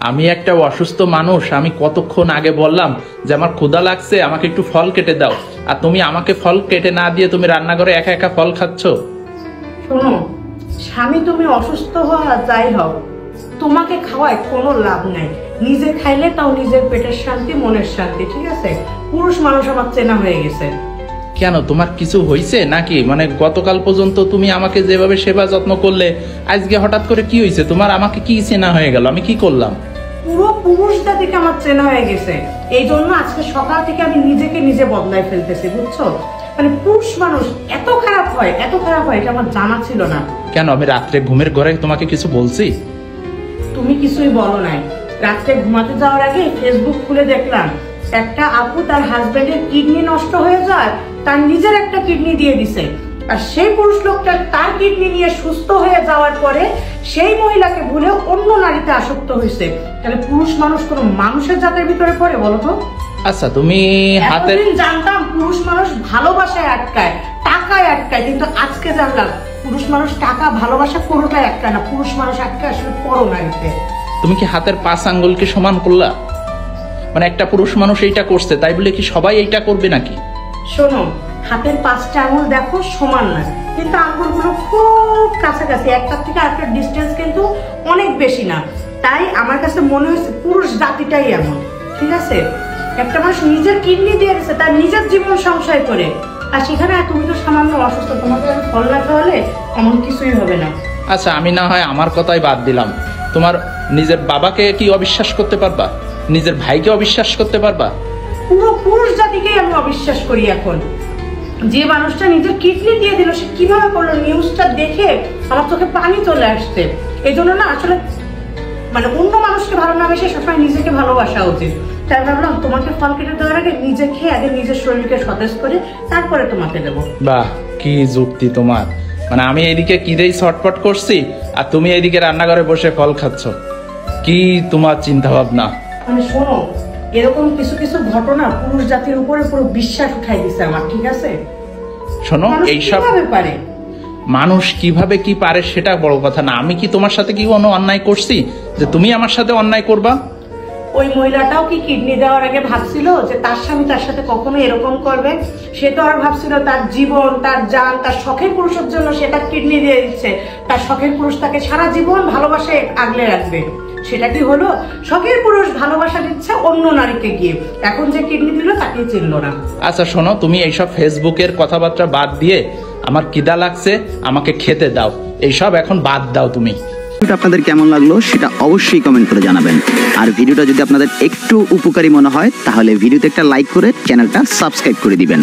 আমি একটা অসুস্থ মানুষ, আমি কতক্ষণ আগে বললাম যে আমার ক্ষুধা লাগছে, আমাকে একটু ফল কেটে দাও, আর তুমি আমাকে ফল কেটে না দিয়ে তুমি রান্নাঘরে একা একা ফল খাচ্ছ। শোনো স্বামী, তুমি অসুস্থ হও আর যাই হও, তোমাকে খাওয়ায় কোনো লাভ নাই। নিজে খাইলে তাও নিজের পেটের শান্তি, মনের শান্তি, ঠিক আছে? পুরুষ মানুষ আমার চেনা হয়ে গেছে। কেন, তোমার কিছু হয়েছে নাকি? মানে গতকাল পর্যন্ত তুমি আমাকে যেভাবে সেবা যত্ন করলে, আজকে হঠাৎ করে কি হয়েছে তোমার? আমাকে কি চেনা হয়ে গেল? আমি কি করলাম? পুরো পুরুষ জাতিকে আমার চেনা হয়ে গেছে। এই জন্য আজকে সকাল থেকে আমি নিজেকে নিজে বদলায় ফেলতেছি, বুঝছো? মানে পুরুষ মানুষ এত খারাপ হয়, এত খারাপ হয়, এটা আমার জানা ছিল না। কেন, আমি রাত্রে ঘুমের ঘরে তোমাকে কিছু বলছি? তুমি কিছুই বলো নাই। রাত্রে ঘুমাতে যাওয়ার আগে ফেসবুক খুলে দেখলাম একটা আপু তার হাজবেন্ডের কিডনি নষ্ট হয়ে যায়, তার নিজের একটা কিডনি দিয়ে দিছে। আর সেই পুরুষ লোকটা তার কিডনি নিয়ে সুস্থ হয়ে যাওয়ার পরে সেই মহিলাকে ভুলে অন্য নারীতে আসক্ত হয়েছে। তাহলে পুরুষ মানুষ কোনো মানুষের জাতের ভিতরে পড়ে, বলো তো? আচ্ছা, তুমি হাতে জানতাম পুরুষ মানুষ ভালোবাসায় আটকায়, টাকায় আটকায়, কিন্তু আজকে জানলাম পুরুষ মানুষ টাকা ভালোবাসা কোনোটাই আটকায় না, পুরুষ মানুষ আটকায় আসলে পরনারীতে। তুমি কি হাতের 5 আঙ্গুলকে সমান করলা? মানে একটা পুরুষ মানুষ এইটা করছে, তাই বলে কি সবাই এইটা করবে নাকি? শোনো, হাতের 5টা আঙ্গুল দেখো সমান না, কিন্তু আঙ্গুলগুলো খুব কাছাকাছি, একটার থেকে আরেকটার ডিস্টেন্স কিন্তু অনেক বেশি না। তাই আমার কাছে মনে হয়েছে পুরুষ জাতিটাই এমন, ঠিক আছে? একটা মানুষ নিজের কিডনি দিয়ে দিচ্ছে তার নিজের জীবন সংশয় করে, আর সেখানে তুমি তো সামান্য অসুস্থ, তোমাকে আমি ফল না খাওয়ালে এমন কিছুই হবে না। আচ্ছা, আমি না হয় আমার কথাই বাদ দিলাম, তোমার নিজের বাবাকে কি অবিশ্বাস করতে পারবা? নিজের ভাইকে অবিশ্বাস করতে পারবা? পুরো পুরুষ জাতিকেই আমি অবিশ্বাস করি এখন। যে মানুষটা নিজের কিডনি দিয়ে দিল সে কিভাবে করলো, নিউজটা দেখে আমার চোখে পানি চলে আসছে। এই জন্য না আসলে মানে অন্য মানুষকে ভালো না বেশি সবসময় নিজেকে ভালোবাসা উচিত। তাই ভাবলাম তোমাকে ফল কেটে দেওয়ার আগে নিজে খেয়ে আগে নিজের শরীরকে সতেজ করে তারপরে তোমাকে দেবো। বাহ, কি যুক্তি তোমার! মানে আমি এইদিকে কিরেই ছটপট করছি আর তুমি এইদিকে রান্নাঘরে বসে ফল খাচ্ছ। কি তোমার চিন্তা ভাবনা! মানে শোনো, এরকম কিছু কিছু ঘটনা পুরুষ জাতির উপরে পুরো বিশ্বাস উঠাই দিছে আমার, ঠিক আছে? শোনো, এইসব পারে মানুষ কিভাবে কি পারে সেটা বড় কথা না। আমি কি তোমার সাথে কি কোনো অন্যায় করছি যে তুমি আমার সাথে অন্যায় করবা? ওই মহিলাটাও কি কিডনি দেওয়ার আগে ভাবছিল যে তার স্বামী তার সাথে কখনো এরকম করবে? সে তো আর ভাবছিল তার জীবন, তার জান, তার শখের পুরুষের জন্য সে তার কিডনি দিয়ে দিচ্ছে। তার শখের পুরুষ তাকে সারা জীবন ভালোবাসায় আগলে রাখবে। সেটা কি হলো? শখের পুরুষ ভালোবাসা দিচ্ছে অন্য নারীকে গিয়ে, এখন যে কিডনি দিল তাকে চিনল না। আচ্ছা শোনো, তুমি এইসব ফেসবুকের কথাবার্তা বাদ দিয়ে আমার খিদা লাগছে, আমাকে খেতে দাও, এইসব এখন বাদ দাও তুমি। ভিডিওটা আপনাদের কেমন লাগলো সেটা অবশ্যই কমেন্ট করে জানাবেন। আর ভিডিওটা যদি আপনাদের একটু উপকারী মনে হয় তাহলে ভিডিওতে একটা লাইক করে চ্যানেলটা সাবস্ক্রাইব করে দিবেন।